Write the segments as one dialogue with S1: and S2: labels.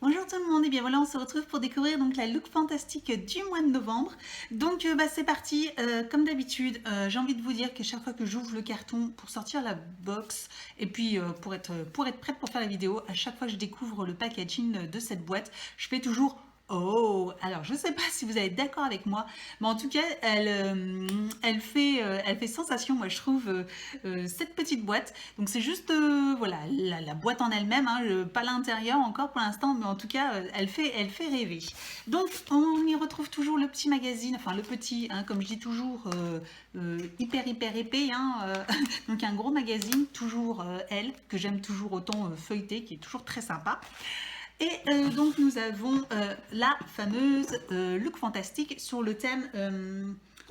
S1: Bonjour tout le monde, et bien voilà, on se retrouve pour découvrir donc la look fantastique du mois de novembre. Donc c'est parti, comme d'habitude, j'ai envie de vous dire que chaque fois que j'ouvre le carton pour sortir la box et puis pour être prête pour faire la vidéo, à chaque fois que je découvre le packaging de cette boîte, je fais toujours oh. Alors je sais pas si vous êtes d'accord avec moi, mais en tout cas elle fait sensation, moi je trouve, cette petite boîte. Donc c'est juste voilà la boîte en elle-même, hein, pas l'intérieur encore pour l'instant, mais en tout cas elle fait rêver. Donc on y retrouve toujours le petit magazine, enfin le petit, hein, comme je dis toujours, hyper épais, hein, donc un gros magazine, toujours elle, que j'aime toujours autant feuilleter, qui est toujours très sympa. Et donc nous avons la fameuse look fantastique sur le thème,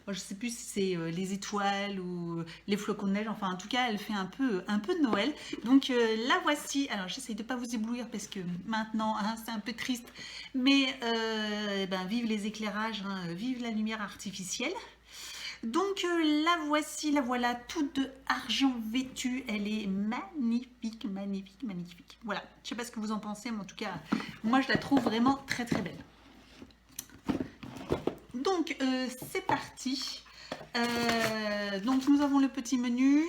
S1: je ne sais plus si c'est les étoiles ou les flocons de neige, enfin en tout cas elle fait un peu de Noël. Donc la voici, alors j'essaye de ne pas vous éblouir parce que maintenant hein, c'est un peu triste, mais ben, vive les éclairages, hein, vive la lumière artificielle. Donc la voici, la voilà, toute de argent vêtue. Elle est magnifique, magnifique, magnifique. Voilà, je ne sais pas ce que vous en pensez, mais en tout cas, moi je la trouve vraiment très très belle. Donc c'est parti. Donc nous avons le petit menu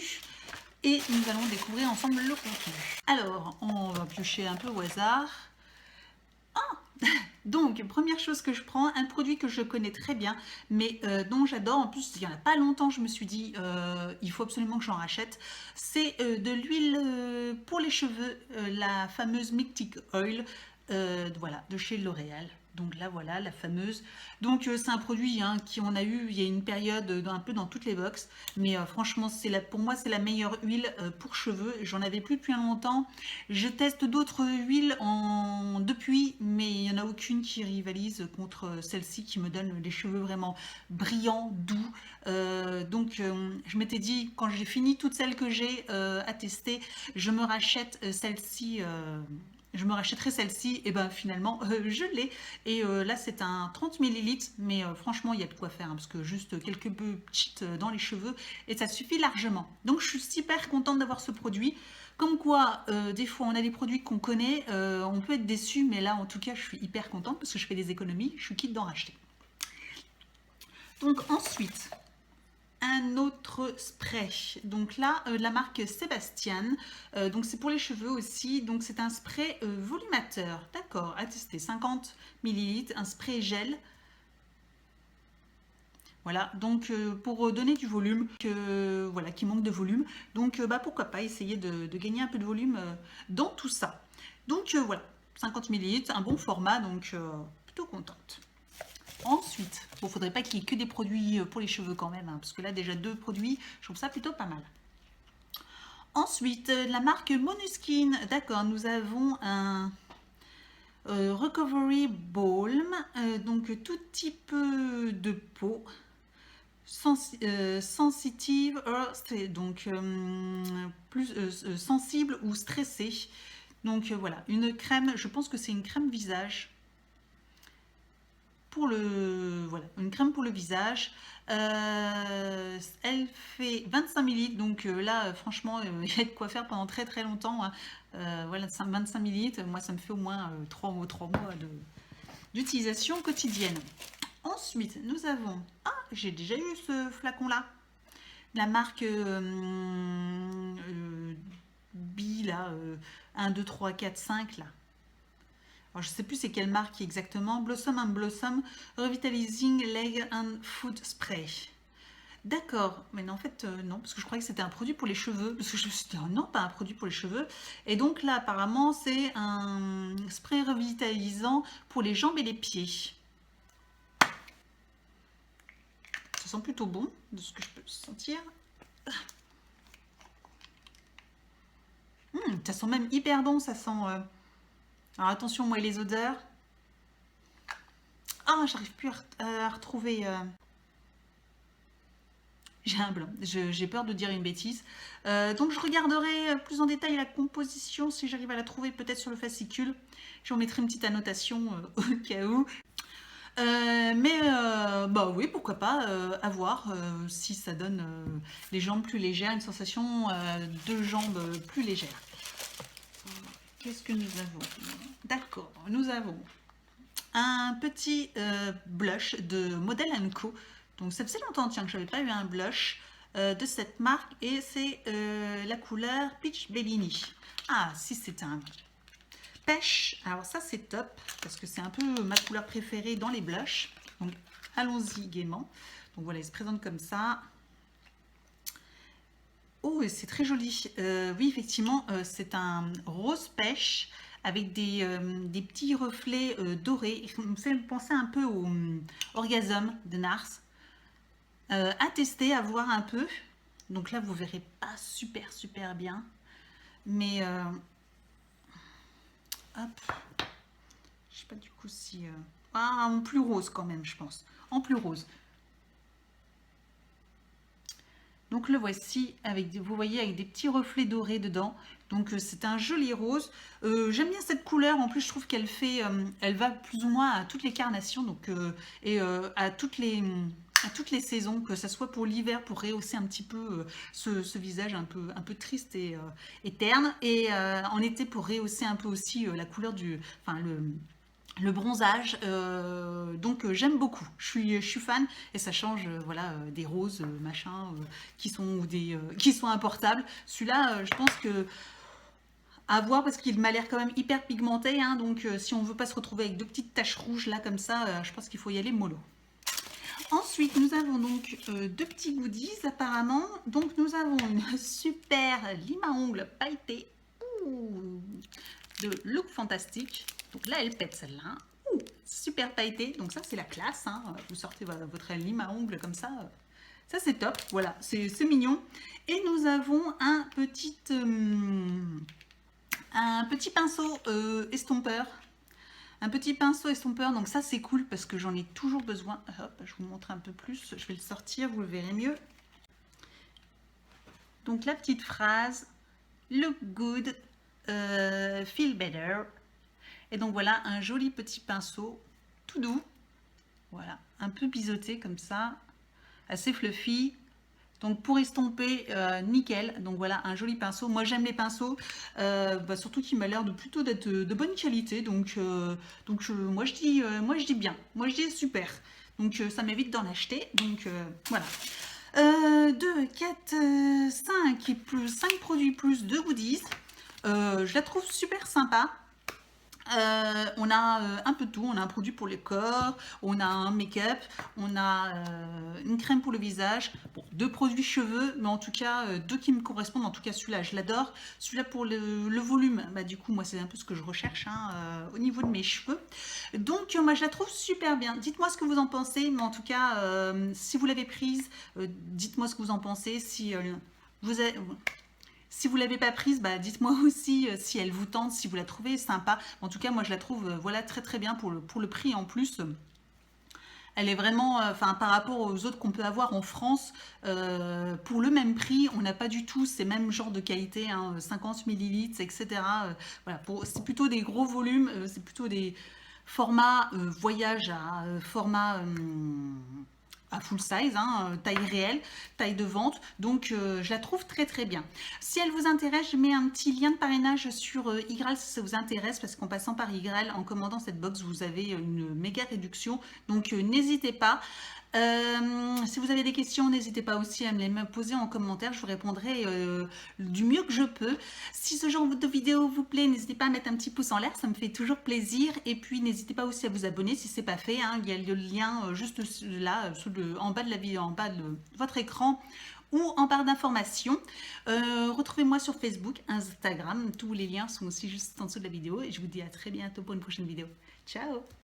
S1: et nous allons découvrir ensemble le contenu. Alors, on va piocher un peu au hasard. Donc, première chose que je prends, un produit que je connais très bien, mais dont j'adore. En plus, il n'y en a pas longtemps, je me suis dit, il faut absolument que j'en rachète. C'est de l'huile pour les cheveux, la fameuse Mythic Oil, voilà, de chez L'Oréal. Donc là, voilà, la fameuse. Donc, c'est un produit hein, qui on a eu, il y a une période un peu dans toutes les box. Mais franchement, pour moi, c'est la meilleure huile pour cheveux. J'en avais plus depuis longtemps. Je teste d'autres huiles depuis, mais il n'y en a aucune qui rivalise contre celle-ci qui me donne les cheveux vraiment brillants, doux. Je m'étais dit, quand j'ai fini toutes celles que j'ai à tester, je me rachète celle-ci. Je me rachèterai celle-ci, et ben finalement je l'ai. Et là c'est un 30 millilitres, mais franchement il y a de quoi faire, hein, parce que juste quelques petites dans les cheveux et ça suffit largement. Donc je suis super contente d'avoir ce produit. Comme quoi, des fois on a des produits qu'on connaît, on peut être déçu, mais là en tout cas je suis hyper contente parce que je fais des économies, je suis quitte d'en racheter. Donc ensuite, un autre spray. Donc là, la marque Sébastien. Donc c'est pour les cheveux aussi. Donc c'est un spray volumateur. D'accord, à tester. 50 millilitres, un spray gel. Voilà, donc pour donner du volume, voilà, qui manque de volume. Donc pourquoi pas essayer de gagner un peu de volume dans tout ça. Donc voilà, 50 millilitres, un bon format, donc plutôt contente. Ensuite, bon, faudrait pas qu'il y ait que des produits pour les cheveux quand même, hein, parce que là déjà 2 produits, je trouve ça plutôt pas mal. Ensuite, la marque Monuskin, d'accord, nous avons un Recovery Balm, donc tout type de peau, sensitive, donc plus sensible ou stressée. Donc voilà, une crème, je pense que c'est une crème visage. Voilà, une crème pour le visage. Elle fait 25 ml, donc là, franchement, il y a de quoi faire pendant très très longtemps. Hein. Voilà, 25 ml, moi, ça me fait au moins 3 mois d'utilisation quotidienne. Ensuite, nous avons... Ah, j'ai déjà eu ce flacon-là. La marque B, là, 1, 2, 3, 4, 5, là. Alors, je ne sais plus c'est quelle marque exactement. Blossom and Blossom Revitalizing Leg and Foot Spray. D'accord, mais non, en fait, non, parce que je croyais que c'était un produit pour les cheveux. Parce que je me suis dit, oh non, pas un produit pour les cheveux. Et donc là, apparemment, c'est un spray revitalisant pour les jambes et les pieds. Ça sent plutôt bon, de ce que je peux sentir. Ça sent même hyper bon, ça sent... Alors attention, moi et les odeurs. Ah, j'arrive plus à retrouver... J'ai un blanc, j'ai peur de dire une bêtise. Donc je regarderai plus en détail la composition, si j'arrive à la trouver peut-être sur le fascicule. Je vous mettrai une petite annotation au cas où. Bah oui, pourquoi pas, à voir si ça donne les jambes plus légères, une sensation de jambes plus légères. Qu'est-ce que nous avons? D'accord, nous avons un petit blush de Model Co. Donc ça faisait longtemps tiens, que je n'avais pas eu un blush de cette marque et c'est la couleur Peach Bellini. Ah, si c'est un pêche, alors ça c'est top parce que c'est un peu ma couleur préférée dans les blushs. Donc allons-y gaiement. Donc voilà, il se présente comme ça. Oh, c'est très joli. Oui, effectivement, c'est un rose pêche avec des petits reflets dorés. Il me fait penser un peu au Orgasme de Nars. À tester, à voir un peu. Donc là, vous verrez pas super bien. Mais, hop. Je sais pas du coup si... Ah, en plus rose quand même, je pense. En plus rose. Donc le voici, avec vous voyez, avec des petits reflets dorés dedans. Donc c'est un joli rose. J'aime bien cette couleur. En plus, je trouve qu'elle fait, elle va plus ou moins à toutes les carnations, donc et à toutes les saisons, que ce soit pour l'hiver, pour rehausser un petit peu ce visage un peu triste et terne, et en été pour rehausser un peu aussi la couleur du, enfin le bronzage, donc j'aime beaucoup, je suis fan et ça change voilà des roses machin qui sont importables. Celui-là, je pense que à voir parce qu'il m'a l'air quand même hyper pigmenté, hein, donc si on veut pas se retrouver avec deux petites taches rouges là comme ça, je pense qu'il faut y aller mollo. Ensuite, nous avons donc deux petits goodies apparemment. Donc nous avons une super lime à ongles pailletée de Look Fantastic. Donc là, elle pète celle-là. Super pailletée. Donc ça, c'est la classe. Hein. Vous sortez votre lime à ongles comme ça. Ça, c'est top. Voilà, c'est mignon. Et nous avons un petit pinceau estompeur. Un petit pinceau estompeur. Donc ça, c'est cool parce que j'en ai toujours besoin. Hop, je vous montre un peu plus. Je vais le sortir, vous le verrez mieux. Donc la petite phrase. Look good, feel better. Et donc voilà, un joli petit pinceau, tout doux. Voilà, un peu biseauté comme ça, assez fluffy. Donc pour estomper, nickel. Donc voilà, un joli pinceau. Moi j'aime les pinceaux, surtout qu'il m'a l'air plutôt d'être de bonne qualité. Donc, moi je dis bien. Moi je dis super. Donc ça m'évite d'en acheter. Donc voilà. 2, 4, 5 et plus 5 produits plus 2 goodies. Je la trouve super sympa. On a un peu de tout, on a un produit pour le corps, on a un make-up, on a une crème pour le visage, bon, 2 produits cheveux, mais en tout cas 2 qui me correspondent, en tout cas celui-là je l'adore, celui-là pour le volume, bah, du coup moi c'est un peu ce que je recherche hein, au niveau de mes cheveux, donc moi je la trouve super bien. Dites-moi ce que vous en pensez, mais en tout cas si vous l'avez prise, dites-moi ce que vous en pensez, si vous l'avez pas prise, bah, dites-moi aussi si elle vous tente, si vous la trouvez sympa. En tout cas, moi je la trouve voilà, très bien pour le prix en plus. Elle est vraiment, par rapport aux autres qu'on peut avoir en France, pour le même prix, on n'a pas du tout ces mêmes genres de qualité, hein, 50 ml, etc. Voilà, c'est plutôt des gros volumes, c'est plutôt des formats voyage à format... à full size, hein, taille réelle, taille de vente, donc je la trouve très bien. Si elle vous intéresse, je mets un petit lien de parrainage sur Igral si ça vous intéresse, parce qu'en passant par Igral, en commandant cette box, vous avez une méga réduction, donc n'hésitez pas. Si vous avez des questions, n'hésitez pas aussi à me les poser en commentaire, je vous répondrai du mieux que je peux. Si ce genre de vidéo vous plaît, n'hésitez pas à mettre un petit pouce en l'air, ça me fait toujours plaisir. Et puis n'hésitez pas aussi à vous abonner si ce n'est pas fait, hein. Il y a le lien juste là, en bas de la vidéo, en bas de votre écran ou en barre d'informations. Retrouvez-moi sur Facebook, Instagram, tous les liens sont aussi juste en dessous de la vidéo. Et je vous dis à très bientôt pour une prochaine vidéo. Ciao!